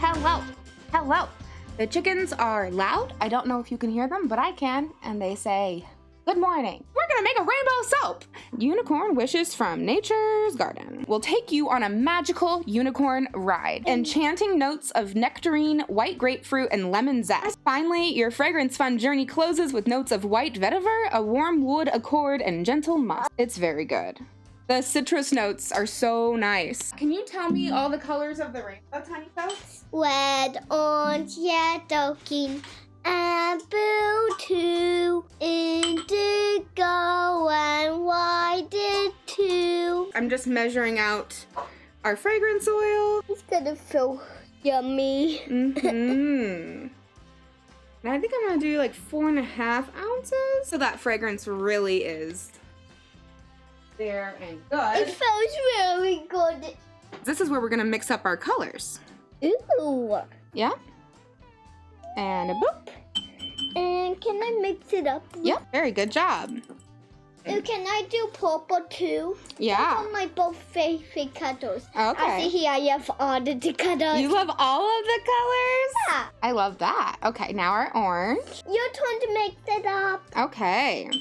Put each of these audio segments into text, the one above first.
hello, hello. The chickens are loud. I don't know if you can hear them, but I can. And they say, good morning. We're gonna make a rainbow soap. Unicorn wishes from nature's garden. We'll take you on a magical unicorn ride. Enchanting notes of nectarine, white grapefruit, and lemon zest. Finally, your fragrance fun journey closes with notes of white vetiver, a warm wood accord, and gentle musk. It's very good. The citrus notes are so nice. Can you tell me all the colors of the rainbow, Tiny Folks? Red, orange, yellow, green, and blue too. Indigo and white too. I'm just measuring out our fragrance oil. It's gonna feel yummy. And I think I'm gonna do like 4.5 ounces. So that fragrance really is there and It good. feels really good. This is where we're gonna mix up our colors. Ooh. Yeah. And a boop. And can I mix it up? Yep, very good job. Ooh, can I do purple too? Yeah. Those are my both favorite colors. Okay. I see here I have all the colors. You love all of the colors? Yeah. I love that. Okay, now our orange. Your turn to mix it up. Okay.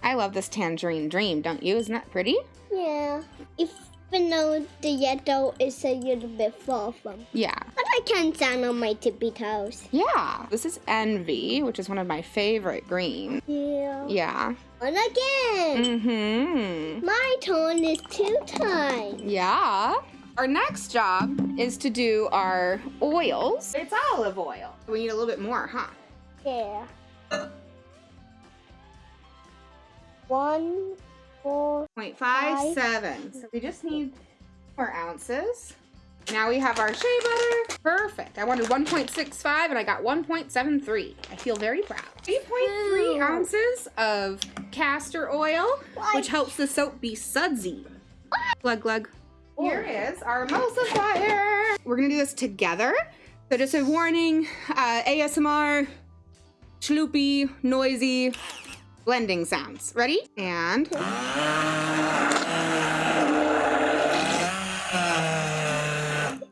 I love this tangerine dream, don't you? Isn't that pretty? Yeah. Even though the yellow is a little bit far from. Yeah. But I can stand on my tippy toes. Yeah. This is Envy, which is one of my favorite greens. Yeah. Yeah. And again. Mm-hmm. My turn is 2 times. Yeah. Our next job is to do our oils. It's olive oil. We need a little bit more, huh? Yeah. 1, 4. 0.57. So we just need 4 ounces. Now we have our shea butter. Perfect. I wanted 1.65 and I got 1.73. I feel very proud. 8.3 ounces of castor oil, which helps the soap be sudsy. Glug glug. Here is our emulsifier. We're gonna do this together. So just a warning, ASMR, schloopy, noisy, blending sounds. Ready? And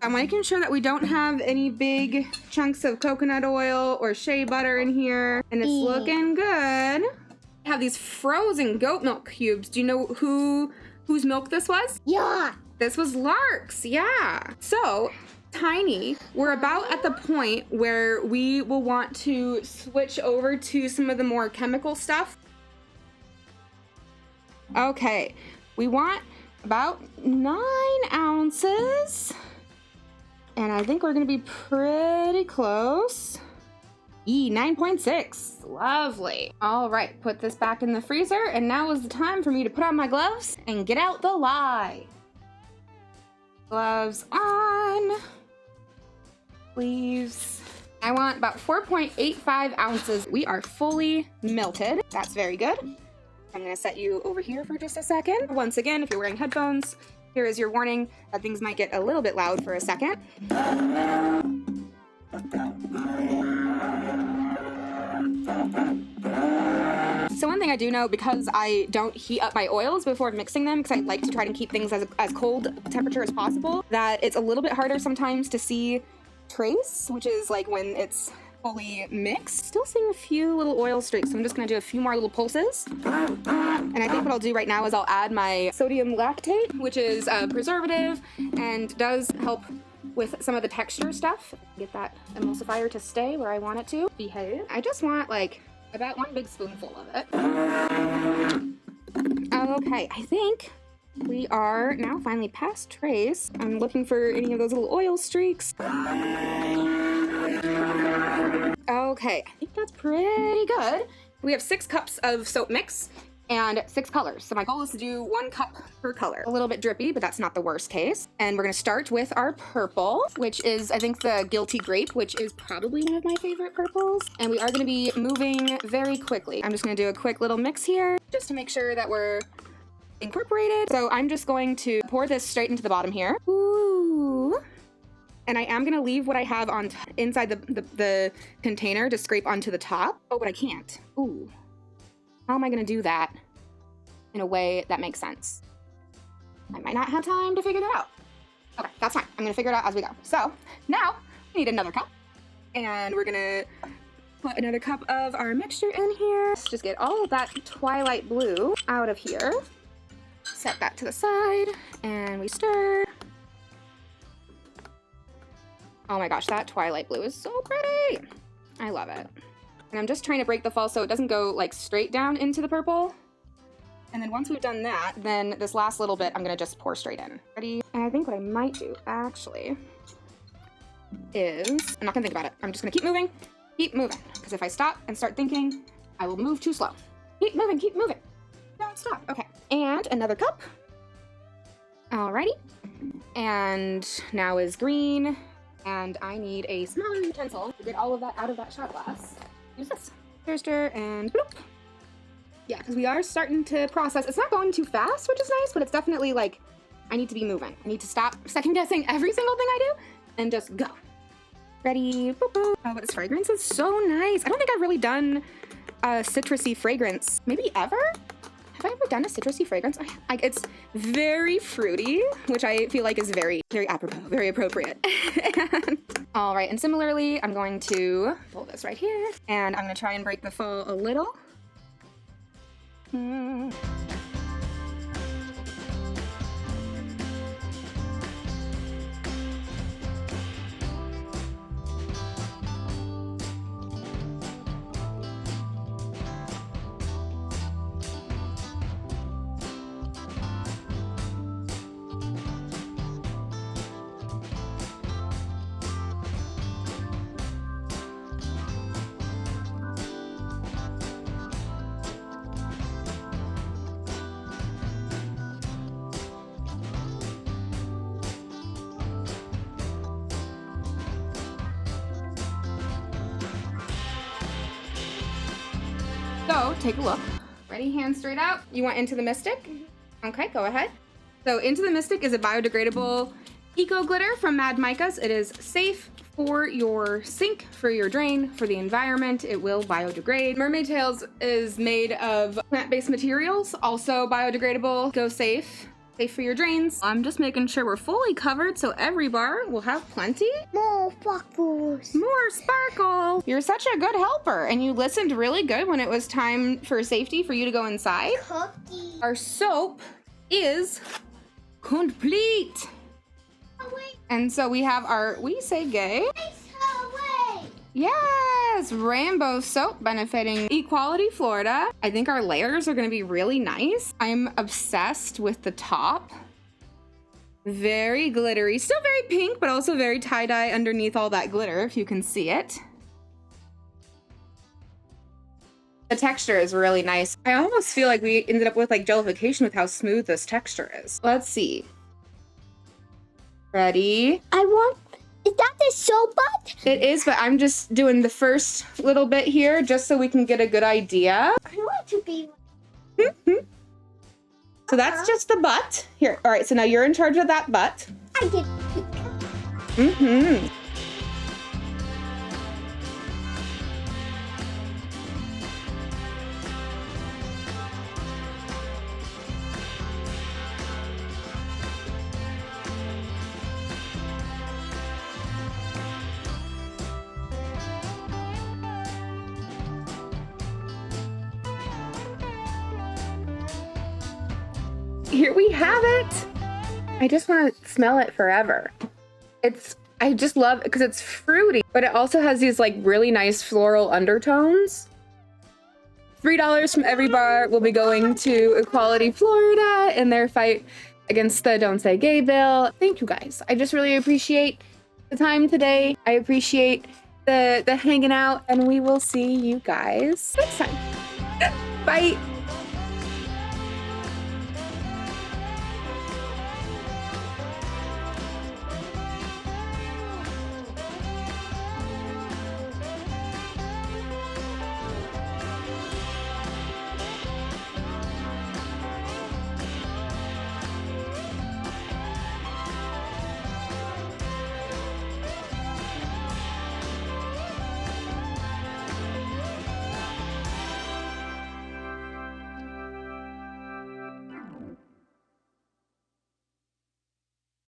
I'm making sure that we don't have any big chunks of coconut oil or shea butter in here. And it's looking good. I have these frozen goat milk cubes. Do you know whose milk this was? Yeah. This was Lark's, yeah. So, Tiny, we're about at the point where we will want to switch over to some of the more chemical stuff. Okay, we want about 9 ounces. And I think we're gonna be pretty close. 9.6, lovely. All right, put this back in the freezer, and now is the time for me to put on my gloves and get out the lye. Gloves on, sleeves. I want about 4.85 ounces. We are fully melted. That's very good. I'm gonna set you over here for just a second. Once again, if you're wearing headphones, here is your warning that things might get a little bit loud for a second. So one thing I do know, because I don't heat up my oils before mixing them, because I like to try to keep things as cold temperature as possible, that it's a little bit harder sometimes to see trace, which is like when it's fully mixed. Still seeing a few little oil streaks, so I'm just gonna do a few more little pulses. And I think what I'll do right now is I'll add my sodium lactate, which is a preservative and does help with some of the texture stuff. Get that emulsifier to stay where I want it to behave. I just want like about 1 big spoonful of it. Okay, I think we are now finally past trace. I'm looking for any of those little oil streaks. Okay, I think that's pretty good. We have 6 cups of soap mix and 6 colors. So my goal is to do 1 cup per color. A little bit drippy, but that's not the worst case. And we're gonna start with our purple, which is, I think, the Guilty Grape, which is probably one of my favorite purples. And we are gonna be moving very quickly. I'm just gonna do a quick little mix here, just to make sure that we're incorporated. So I'm just going to pour this straight into the bottom here. Ooh. And I am gonna leave what I have on inside the container to scrape onto the top. Oh, but I can't. Ooh. How am I gonna do that in a way that makes sense? I might not have time to figure that out. Okay, that's fine. I'm gonna figure it out as we go. So now we need another cup, and we're gonna put another cup of our mixture in here. Let's just get all of that twilight blue out of here. Set that to the side, and we stir. Oh my gosh, that twilight blue is so pretty. I love it. And I'm just trying to break the fall so it doesn't go like straight down into the purple. And then once we've done that, then this last little bit I'm gonna just pour straight in. Ready? And I think what I might do actually is, I'm not gonna think about it. I'm just gonna keep moving. Because if I stop and start thinking, I will move too slow. Keep moving. Don't stop. Okay, and another cup. Alrighty. And now is green. And I need a smaller utensil to get all of that out of that shot glass. Use this. Stir, and bloop. Yeah, because we are starting to process. It's not going too fast, which is nice, but it's definitely like, I need to be moving. I need to stop second guessing every single thing I do and just go. Ready, boop, boop. Oh, but this fragrance is so nice. I don't think I've really done a citrusy fragrance, maybe ever? Have I ever done a citrusy fragrance? It's very fruity, which I feel like is very, very apropos, very appropriate. All right, and similarly, I'm going to pull this right here, and I'm gonna try and break the fall a little. So take a look. Ready, hands straight out. You want Into the Mystic? Okay, go ahead. So Into the Mystic is a biodegradable eco glitter from Mad Micas. It is safe for your sink, for your drain, for the environment. It will biodegrade. Mermaid Tails is made of plant-based materials, also biodegradable. Go safe. Safe for your drains. I'm just making sure we're fully covered so every bar will have plenty. More sparkles. More sparkle. You're such a good helper, and you listened really good when it was time for safety for you to go inside. Cookie. Our soap is complete. Oh, wait. And so we have our We Say Gay. Oh, wait. Yes, rainbow soap benefiting Equality Florida. I think our layers are gonna be really nice. I'm obsessed with the top. Very glittery, still very pink, but also very tie-dye underneath all that glitter, if you can see it. The texture is really nice. I almost feel like we ended up with like gelification with how smooth this texture is. Let's see. Ready? Is that the soap butt? It is, but I'm just doing the first little bit here just so we can get a good idea. I want to be. So that's just the butt. Here, all right, so now you're in charge of that butt. I did pink. Here we have it. I just want to smell it forever. I just love it because it's fruity, but it also has these like really nice floral undertones. $3 from every bar will be going to Equality Florida in their fight against the Don't Say Gay bill. Thank you guys. I just really appreciate the time today. I appreciate the hanging out, and we will see you guys next time. Bye.